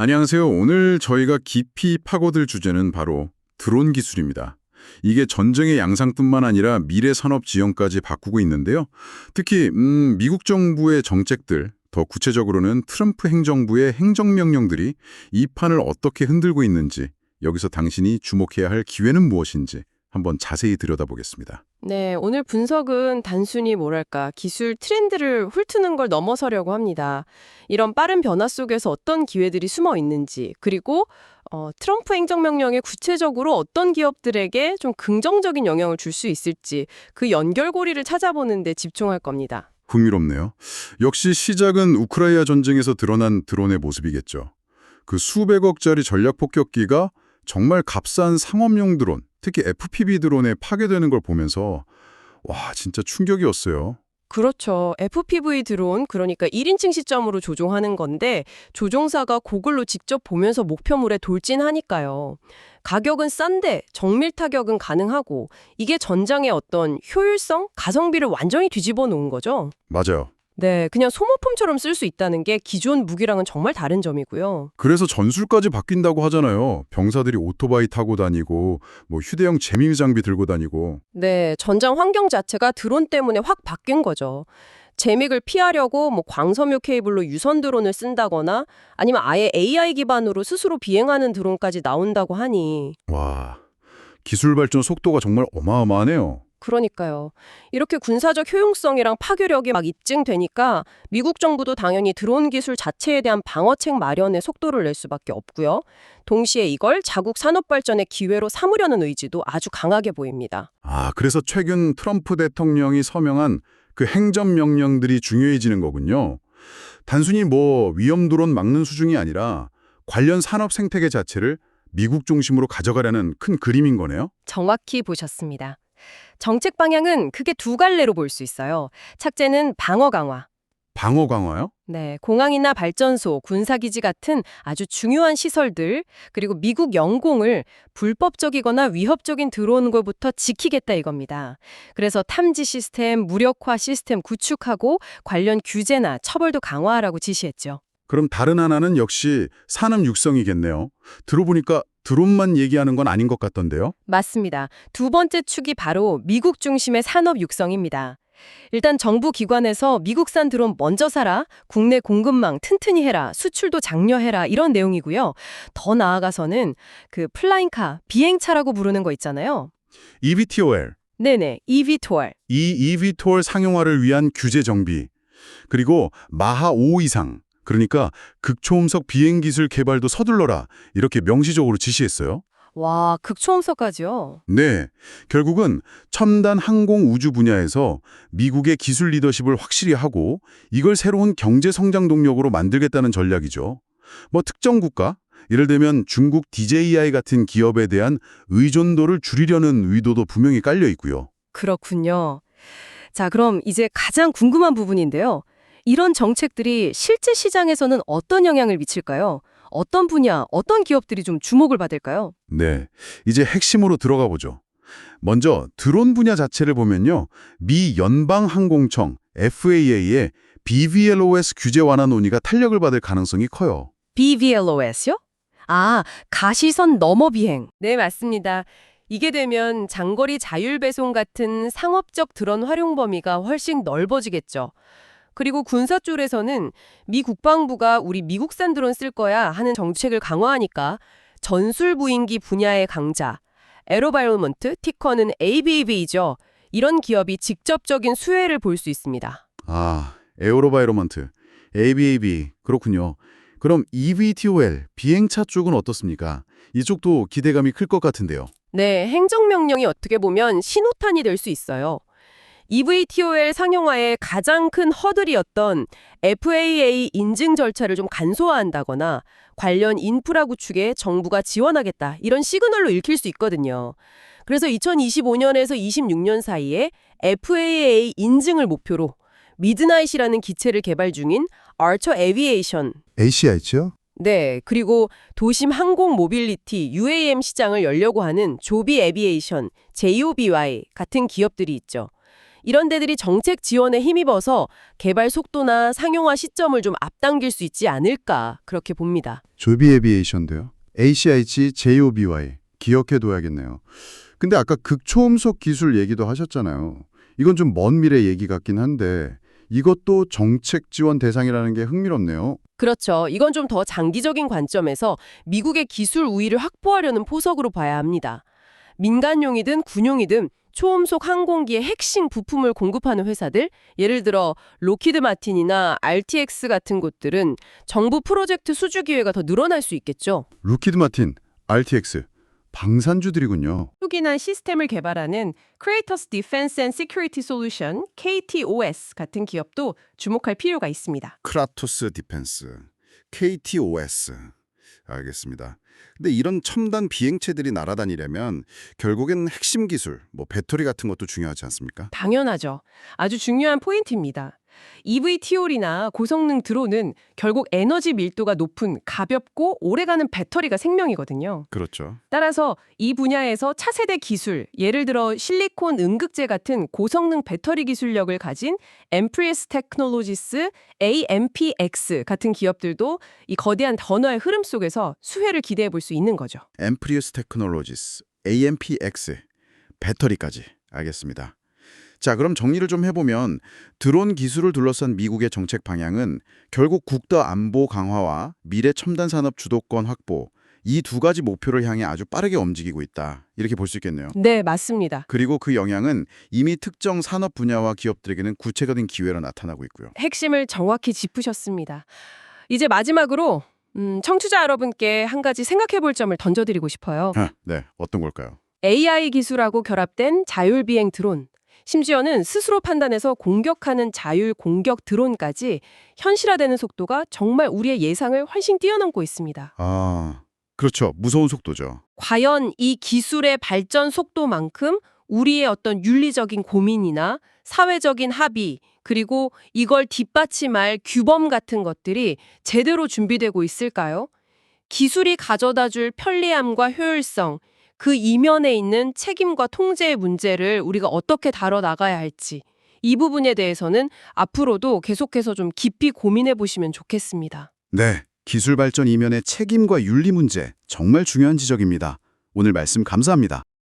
안녕하세요. 오늘 저희가 깊이 파고들 주제는 바로 드론 기술입니다. 이게 전쟁의 양상뿐만 아니라 미래 산업 지형까지 바꾸고 있는데요. 특히 미국 정부의 정책들, 더 구체적으로는 트럼프 행정부의 행정명령들이 이 판을 어떻게 흔들고 있는지, 여기서 당신이 주목해야 할 기회는 무엇인지 한번 자세히 들여다보겠습니다. 네, 오늘 분석은 단순히 뭐랄까, 기술 트렌드를 훑는 걸 넘어서려고 합니다. 이런 빠른 변화 속에서 어떤 기회들이 숨어 있는지, 그리고 트럼프 행정명령에 구체적으로 어떤 기업들에게 좀 긍정적인 영향을 줄 수 있을지 그 연결고리를 찾아보는 데 집중할 겁니다. 흥미롭네요. 역시 시작은 우크라이나 전쟁에서 드러난 드론의 모습이겠죠. 그 수백억짜리 전략 폭격기가 정말 값싼 상업용 드론, 특히 FPV 드론에 파괴되는 걸 보면서 와, 진짜 충격이었어요. 그렇죠. FPV 드론, 그러니까 1인칭 시점으로 조종하는 건데 조종사가 고글로 직접 보면서 목표물에 돌진하니까요. 가격은 싼데 정밀 타격은 가능하고 이게 전장의 어떤 효율성, 가성비를 완전히 뒤집어 놓은 거죠. 맞아요. 네, 그냥 소모품처럼 쓸 수 있다는 게 기존 무기랑은 정말 다른 점이고요. 그래서 전술까지 바뀐다고 하잖아요. 병사들이 오토바이 타고 다니고 뭐 휴대용 재미 장비 들고 다니고. 네, 전장 환경 자체가 드론 때문에 확 바뀐 거죠. 재믹을 피하려고 뭐 광섬유 케이블로 유선 드론을 쓴다거나 아니면 아예 AI 기반으로 스스로 비행하는 드론까지 나온다고 하니 와, 기술 발전 속도가 정말 어마어마하네요. 그러니까요. 이렇게 군사적 효용성이랑 파괴력이 막 입증되니까 미국 정부도 당연히 드론 기술 자체에 대한 방어책 마련에 속도를 낼 수밖에 없고요. 동시에 이걸 자국 산업 발전의 기회로 삼으려는 의지도 아주 강하게 보입니다. 아, 그래서 최근 트럼프 대통령이 서명한 그 행정명령들이 중요해지는 거군요. 단순히 뭐 위험 드론 막는 수준이 아니라 관련 산업 생태계 자체를 미국 중심으로 가져가려는 큰 그림인 거네요. 정확히 보셨습니다. 정책 방향은 크게 두 갈래로 볼 수 있어요. 첫째는 방어 강화. 방어 강화요? 네, 공항이나 발전소, 군사기지 같은 아주 중요한 시설들, 그리고 미국 영공을 불법적이거나 위협적인 들어오는 것부터 지키겠다 이겁니다. 그래서 탐지 시스템, 무력화 시스템 구축하고 관련 규제나 처벌도 강화하라고 지시했죠. 그럼 다른 하나는 역시 산업 육성이겠네요. 들어보니까 드론만 얘기하는 건 아닌 것 같던데요. 맞습니다. 두 번째 축이 바로 미국 중심의 산업 육성입니다. 일단 정부 기관에서 미국산 드론 먼저 사라, 국내 공급망 튼튼히 해라, 수출도 장려해라 이런 내용이고요. 더 나아가서는 그 플라잉카, 비행차라고 부르는 거 있잖아요. eVTOL, 네네, eVTOL. 이 eVTOL 상용화를 위한 규제 정비, 그리고 마하 5 이상, 그러니까 극초음속 비행 기술 개발도 서둘러라, 이렇게 명시적으로 지시했어요. 와, 극초음속까지요. 네, 결국은 첨단 항공 우주 분야에서 미국의 기술 리더십을 확실히 하고 이걸 새로운 경제 성장 동력으로 만들겠다는 전략이죠. 뭐 특정 국가, 예를 들면 중국 DJI 같은 기업에 대한 의존도를 줄이려는 의도도 분명히 깔려 있고요. 그렇군요. 자, 그럼 이제 가장 궁금한 부분인데요. 이런 정책들이 실제 시장에서는 어떤 영향을 미칠까요? 어떤 분야, 어떤 기업들이 좀 주목을 받을까요? 네, 이제 핵심으로 들어가 보죠. 먼저 드론 분야 자체를 보면요. 미 연방항공청 FAA의 BVLOS 규제 완화 논의가 탄력을 받을 가능성이 커요. BVLOS요? 아, 가시선 너머 비행. 네, 맞습니다. 이게 되면 장거리 자율 배송 같은 상업적 드론 활용 범위가 훨씬 넓어지겠죠. 그리고 군사 쪽에서는 미 국방부가 우리 미국산 드론 쓸 거야 하는 정책을 강화하니까 전술 무인기 분야의 강자, 에로바이러먼트, 티커는 ABAV죠. 이런 기업이 직접적인 수혜를 볼 수 있습니다. 아, 에어로바이로먼트, ABAB, 그렇군요. 그럼 eVTOL, 비행차 쪽은 어떻습니까? 이쪽도 기대감이 클 것 같은데요. 네, 행정명령이 어떻게 보면 신호탄이 될 수 있어요. eVTOL 상용화의 가장 큰 허들이었던 FAA 인증 절차를 좀 간소화한다거나 관련 인프라 구축에 정부가 지원하겠다 이런 시그널로 읽힐 수 있거든요. 그래서 2025년에서 26년 사이에 FAA 인증을 목표로 미드나잇이라는 기체를 개발 중인 아처 에비에이션, ACI죠? 네, 그리고 도심 항공 모빌리티 UAM 시장을 열려고 하는 조비 에비에이션, JOBY 같은 기업들이 있죠. 이런 데들이 정책 지원에 힘입어서 개발 속도나 상용화 시점을 좀 앞당길 수 있지 않을까 그렇게 봅니다. 조비 에비에이션도요. ACIG JOBY 기억해둬야겠네요. 근데 아까 극초음속 기술 얘기도 하셨잖아요. 이건 좀 먼 미래 얘기 같긴 한데 이것도 정책 지원 대상이라는 게 흥미롭네요. 그렇죠. 이건 좀 더 장기적인 관점에서 미국의 기술 우위를 확보하려는 포석으로 봐야 합니다. 민간용이든 군용이든 초음속 항공기의 핵심 부품을 공급하는 회사들, 예를 들어 로키드 마틴이나 RTX 같은 곳들은 정부 프로젝트 수주 기회가 더 늘어날 수 있겠죠. 루키드 마틴, RTX, 방산주들이군요. 흑인한 시스템을 개발하는 Kratos Defense and Security Solution, KTOS 같은 기업도 주목할 필요가 있습니다. 크라토스 디펜스, KTOS. 알겠습니다. 근데 이런 첨단 비행체들이 날아다니려면 결국엔 핵심 기술, 배터리 같은 것도 중요하지 않습니까? 당연하죠. 아주 중요한 포인트입니다. eVTOL이나 고성능 드론은 결국 에너지 밀도가 높은 가볍고 오래가는 배터리가 생명이거든요. 그렇죠. 따라서 이 분야에서 차세대 기술, 예를 들어 실리콘 음극재 같은 고성능 배터리 기술력을 가진 Amprius Technologies, AMPX 같은 기업들도 이 거대한 던화의 흐름 속에서 수혜를 기대해 볼 수 있는 거죠. Amprius Technologies, AMPX, 배터리까지. 알겠습니다. 자, 그럼 정리를 좀 해보면 드론 기술을 둘러싼 미국의 정책 방향은 결국 국가 안보 강화와 미래 첨단 산업 주도권 확보, 이 두 가지 목표를 향해 아주 빠르게 움직이고 있다. 이렇게 볼 수 있겠네요. 네, 맞습니다. 그리고 그 영향은 이미 특정 산업 분야와 기업들에게는 구체적인 기회로 나타나고 있고요. 핵심을 정확히 짚으셨습니다. 이제 마지막으로 청취자 여러분께 한 가지 생각해 볼 점을 던져드리고 싶어요. 네, 어떤 걸까요? AI 기술하고 결합된 자율비행 드론, 심지어는 스스로 판단해서 공격하는 자율 공격 드론까지 현실화되는 속도가 정말 우리의 예상을 훨씬 뛰어넘고 있습니다. 아, 그렇죠. 무서운 속도죠. 과연 이 기술의 발전 속도만큼 우리의 어떤 윤리적인 고민이나 사회적인 합의, 그리고 이걸 뒷받침할 규범 같은 것들이 제대로 준비되고 있을까요? 기술이 가져다줄 편리함과 효율성, 그 이면에 있는 책임과 통제의 문제를 우리가 어떻게 다뤄나가야 할지, 이 부분에 대해서는 앞으로도 계속해서 좀 깊이 고민해 보시면 좋겠습니다. 네, 기술 발전 이면의 책임과 윤리 문제 정말 중요한 지적입니다. 오늘 말씀 감사합니다.